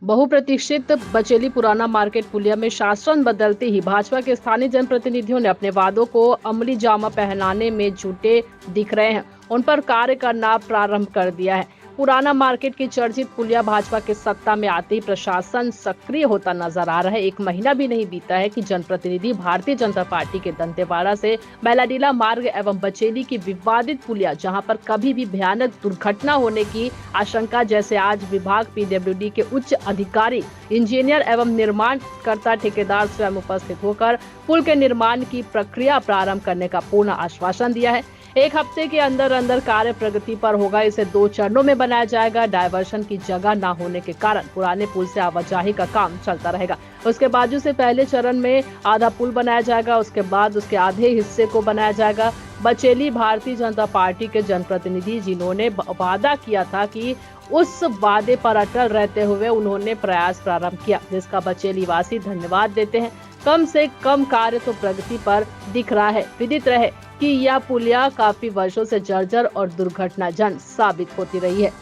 बहुप्रतीक्षित बचेली पुराना मार्केट पुलिया में शासन बदलते ही भाजपा के स्थानीय जनप्रतिनिधियों ने अपने वादों को अमली जामा पहनाने में जुटे दिख रहे हैं। उन पर कार्य करना प्रारंभ कर दिया है। पुराना मार्केट की चर्चित पुलिया भाजपा के सत्ता में आते ही प्रशासन सक्रिय होता नजर आ रहा है। एक महीना भी नहीं बीता है कि जनप्रतिनिधि भारतीय जनता पार्टी के दंतेवाड़ा से मैलाडीला मार्ग एवं बचेली की विवादित पुलिया, जहां पर कभी भी भयानक दुर्घटना होने की आशंका, जैसे आज विभाग पीडब्ल्यूडी के उच्च अधिकारी, इंजीनियर एवं निर्माणकर्ता ठेकेदार स्वयं उपस्थित होकर पुल के निर्माण की प्रक्रिया प्रारंभ करने का पूर्ण आश्वासन दिया है। एक हफ्ते के अंदर अंदर कार्य प्रगति पर होगा। इसे 2 चरणों में बनाया जाएगा। डायवर्शन की जगह न होने के कारण पुराने पुल से आवाजाही का काम चलता रहेगा। उसके बाजू से पहले चरण में आधा पुल बनाया जाएगा, उसके बाद उसके आधे हिस्से को बनाया जाएगा। बचेली भारतीय जनता पार्टी के जनप्रतिनिधि, जिन्होंने वादा किया था कि उस वादे पर अटल रहते हुए उन्होंने प्रयास प्रारंभ किया, जिसका बचेली वासी धन्यवाद देते हैं। कम से कम कार्य तो प्रगति पर दिख रहा है। विदित रहे कि यह पुलिया काफी वर्षों से जर्जर और दुर्घटनाजनक साबित होती रही है,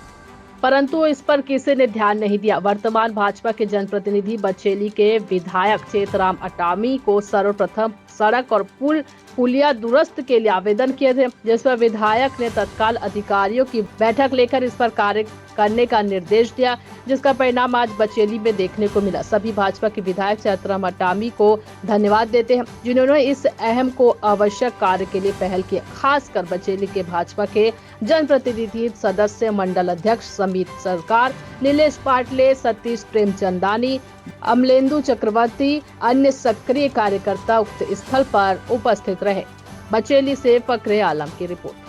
परंतु इस पर किसी ने ध्यान नहीं दिया। वर्तमान भाजपा के जनप्रतिनिधि बचेली के विधायक चेतराम अटामी को सर्वप्रथम सड़क और पुलिया दुरुस्त के लिए आवेदन किए थे, जिस पर विधायक ने तत्काल अधिकारियों की बैठक लेकर इस पर कार्य करने का निर्देश दिया, जिसका परिणाम आज बचेली में देखने को मिला। सभी भाजपा के विधायक चेतराम अटामी को धन्यवाद देते हैं, जिन्होंने इस अहम को आवश्यक कार्य के लिए पहल की। खासकर बचेली के भाजपा के जनप्रतिनिधि सदस्य मंडल अध्यक्ष समीत सरकार, नीलेश पाटले, सतीश प्रेमचंदानी, अमलेंदु चक्रवर्ती, अन्य सक्रिय कार्यकर्ता उक्त स्थल पर उपस्थित रहे। बचेली से फकरे आलम की रिपोर्ट।